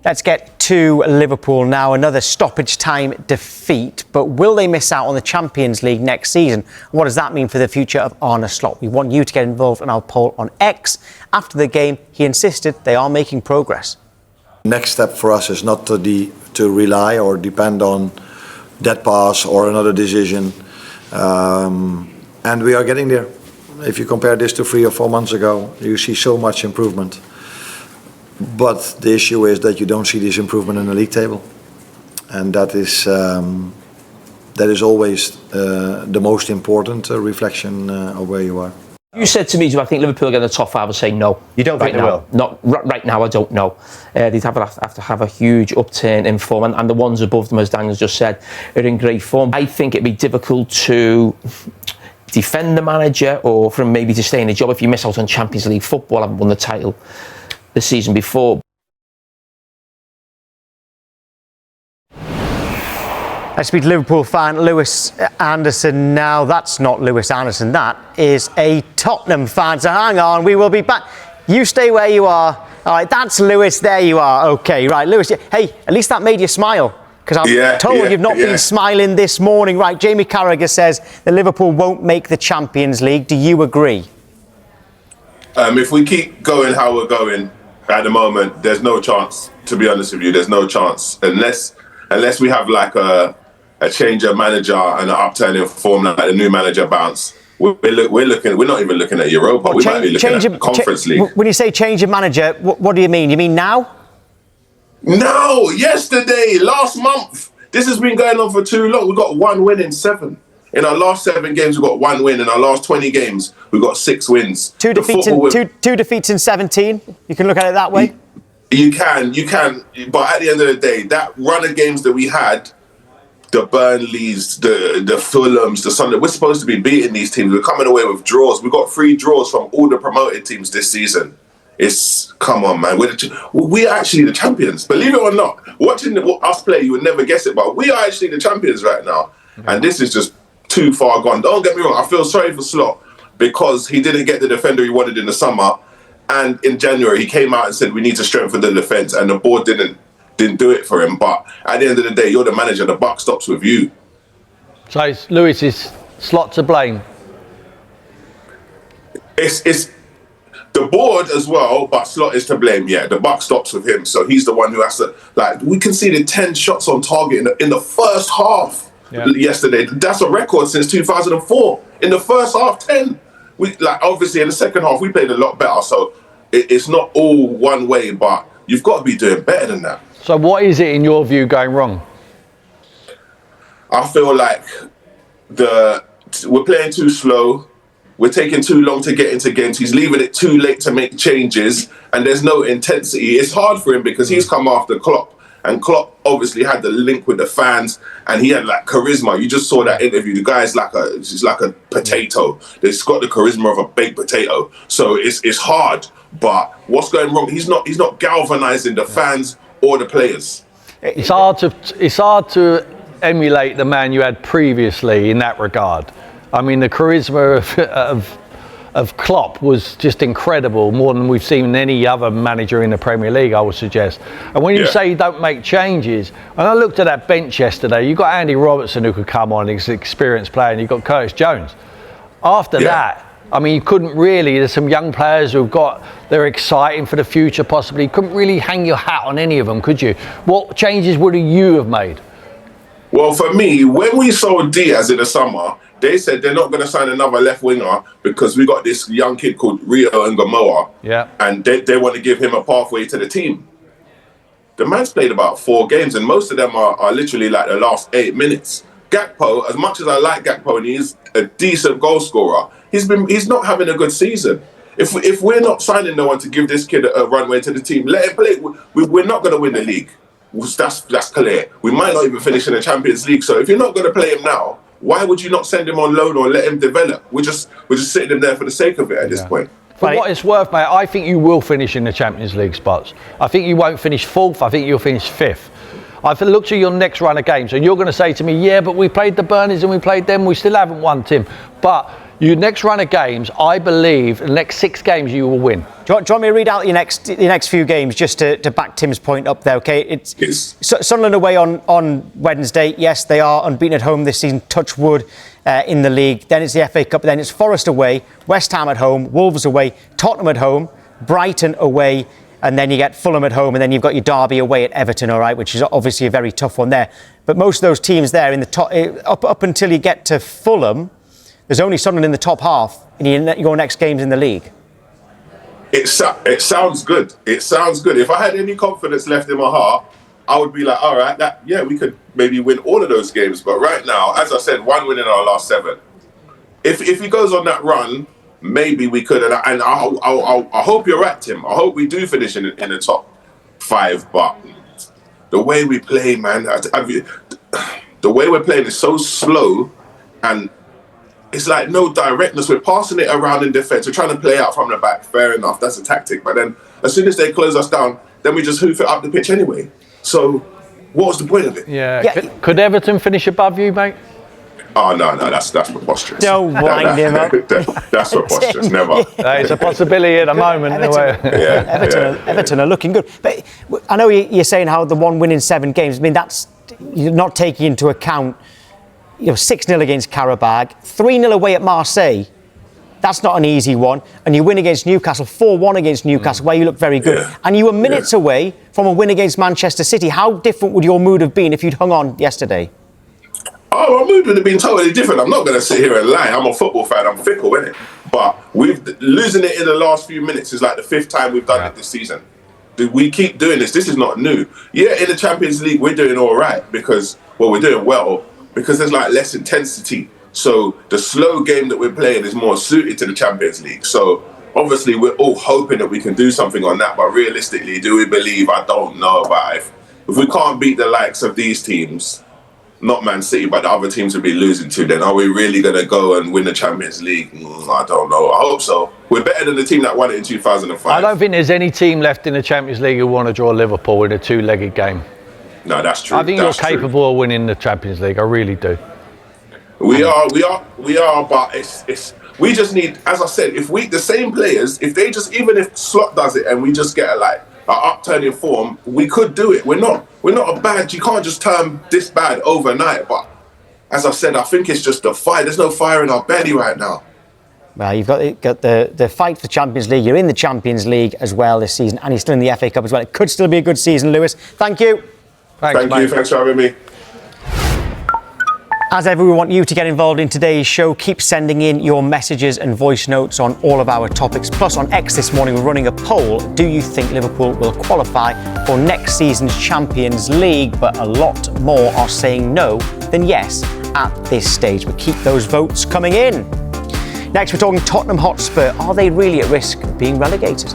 Let's get to Liverpool now. Another stoppage time defeat, but will they miss out on the Champions League next season? What does that mean for the future of Arne Slot? We want you to get involved in our poll on X. After the game, he insisted they are making progress. Next step for us is not to rely or depend on that pass or another decision, and we are getting there. If you compare this to 3 or 4 months ago, you see so much improvement. But the issue is that you don't see this improvement in the league table, and that is always the most important reflection of where you are. You said to me, do I think Liverpool get in the top 5? I would say no. You don't think they will? Not right now. I don't know. They'd have to have a huge upturn in form, and the ones above them, as Daniel's just said, are in great form. I think it'd be difficult to defend the manager, or for him maybe to stay in the job if you miss out on Champions League football. Haven't won the title the season before. I speak to Liverpool fan Lewis Anderson now. That's not Lewis Anderson, that is a Tottenham fan. So hang on, we will be back. You stay where you are. All right, that's Lewis. There you are. Okay, right, Lewis. Hey, at least that made you smile, because I'm told you've not been smiling this morning. Right, Jamie Carragher says that Liverpool won't make the Champions League. Do you agree? If we keep going how we're going at the moment, there's no chance. To be honest with you, there's no chance unless we have like a change of manager and an upturn in form, like the new manager bounce. We're not even looking at Europa. We might be looking at the Conference League. When you say change of manager, what do you mean? You mean now? No, yesterday, last month. This has been going on for too long. We've got 1 win in 7. In our last 7 games, we've got 1 win. In our last 20 games, we've got 6 wins. Two defeats in 17. You can look at it that way. You can. But at the end of the day, that run of games that we had, the Burnleys, the Fulhams, the Sunderland, we're supposed to be beating these teams. We're coming away with draws. We've got 3 draws from all the promoted teams this season. Come on, man. We're actually the champions. Believe it or not, watching us play, you would never guess it, but we are actually the champions right now. And this is just too far gone. Don't get me wrong, I feel sorry for Slot because he didn't get the defender he wanted in the summer, and in January he came out and said we need to strengthen the defence, and the board didn't do it for him. But at the end of the day, you're the manager, the buck stops with you. So Lewis, is Slot to blame? It's the board as well, but Slot is to blame. Yeah, the buck stops with him, so he's the one who has to. Like, we conceded 10 shots on target in the first half. Yesterday, that's a record since 2004. In the first half, 10. Obviously in the second half we played a lot better. So it's not all one way, but you've got to be doing better than that. So what is it in your view going wrong? I feel like we're playing too slow. We're taking too long to get into games. He's leaving it too late to make changes, and there's no intensity. It's hard for him because he's come after Klopp. And Klopp obviously had the link with the fans, and he had like charisma. You just saw that interview. The guy's like a potato. He's got the charisma of a baked potato. So it's hard. But what's going wrong? He's not galvanizing the fans or the players. It's hard to emulate the man you had previously in that regard. I mean, the charisma of Klopp was just incredible, more than we've seen any other manager in the Premier League, I would suggest. And when you say you don't make changes, and I looked at that bench yesterday, you've got Andy Robertson who could come on, he's an experienced player, and you've got Curtis Jones. After that, I mean, you couldn't really, there's some young players they're exciting for the future possibly, you couldn't really hang your hat on any of them, could you? What changes would you have made? Well, for me, when we sold Diaz in the summer, they said they're not going to sign another left winger because we got this young kid called Rio Ngamoa, and they want to give him a pathway to the team. The man's played about 4 games, and most of them are literally like the last 8 minutes. Gakpo, as much as I like Gakpo and he's a decent goal scorer, he's not having a good season. If we're not signing no one to give this kid a runway to the team, let him play. We're not going to win the league. That's clear. We might not even finish in the Champions League. So if you're not going to play him now, why would you not send him on loan or let him develop? We're just sitting him there for the sake of it at this point. For what it's worth, mate, I think you will finish in the Champions League spots. I think you won't finish 4th. I think you'll finish 5th. I've looked at your next run of games, and you're going to say to me, yeah, but we played the Burnleys and we played them. We still haven't won, Tim. But Your next run of games, I believe, the next 6 games you will win. Do you want me to read out your next few games just to back Tim's point up there? Okay, it's Sunderland away on Wednesday. Yes, they are unbeaten at home this season. Touch wood in the league. Then it's the FA Cup. Then it's Forest away, West Ham at home, Wolves away, Tottenham at home, Brighton away, and then you get Fulham at home, and then you've got your derby away at Everton. All right, which is obviously a very tough one there. But most of those teams there in the top, up until you get to Fulham, there's only Sunderland in the top half in your next games in the league. It sounds good. It sounds good. If I had any confidence left in my heart, I would be like, all right, we could maybe win all of those games. But right now, as I said, 1 win in our last 7. If he goes on that run, maybe we could. And I hope you're right, Tim. I hope we do finish in the top 5. But the way we play, man, the way we're playing is so slow, and it's like no directness. We're passing it around in defence. We're trying to play out from the back. Fair enough, that's a tactic. But then as soon as they close us down, then we just hoof it up the pitch anyway. So what was the point of it? Yeah. Could Everton finish above you, mate? Oh, no, that's preposterous. Don't wind him up. That's preposterous, never. It's a possibility at the moment. Everton are looking good. But I know you're saying how the 1 win in 7 games, I mean, that's, you're not taking into account, 6-0 against Karabakh, 3-0 away at Marseille. That's not an easy one. And you win against Newcastle, 4-1 against Newcastle, where you look very good. Yeah. And you were minutes away from a win against Manchester City. How different would your mood have been if you'd hung on yesterday? Oh, my mood would have been totally different. I'm not going to sit here and lie. I'm a football fan. I'm fickle, innit? But losing it in the last few minutes is like the 5th time we've done it this season. We keep doing this. This is not new. Yeah, in the Champions League, we're doing all right because, we're doing well because there's like less intensity. So the slow game that we're playing is more suited to the Champions League. So obviously we're all hoping that we can do something on that. But realistically, do we believe? I don't know about if we can't beat the likes of these teams, not Man City, but the other teams will be losing to, then are we really going to go and win the Champions League? I don't know. I hope so. We're better than the team that won it in 2005. I don't think there's any team left in the Champions League who want to draw Liverpool in a 2-legged game. No, that's true. I think you're capable of winning the Champions League. I really do. We are, but it's we just need, as I said, the same players, even if Slot does it and we just get an upturn in form, we could do it. We're not a bad, you can't just turn this bad overnight. But as I said, I think it's just the fire. There's no fire in our belly right now. Well, you've got the fight for Champions League. You're in the Champions League as well this season, and you're still in the FA Cup as well. It could still be a good season, Lewis. Thank you. Thank you. Thanks for having me. As ever, we want you to get involved in today's show. Keep sending in your messages and voice notes on all of our topics. Plus, on X this morning, we're running a poll. Do you think Liverpool will qualify for next season's Champions League? But a lot more are saying no than yes at this stage. But keep those votes coming in. Next, we're talking Tottenham Hotspur. Are they really at risk of being relegated?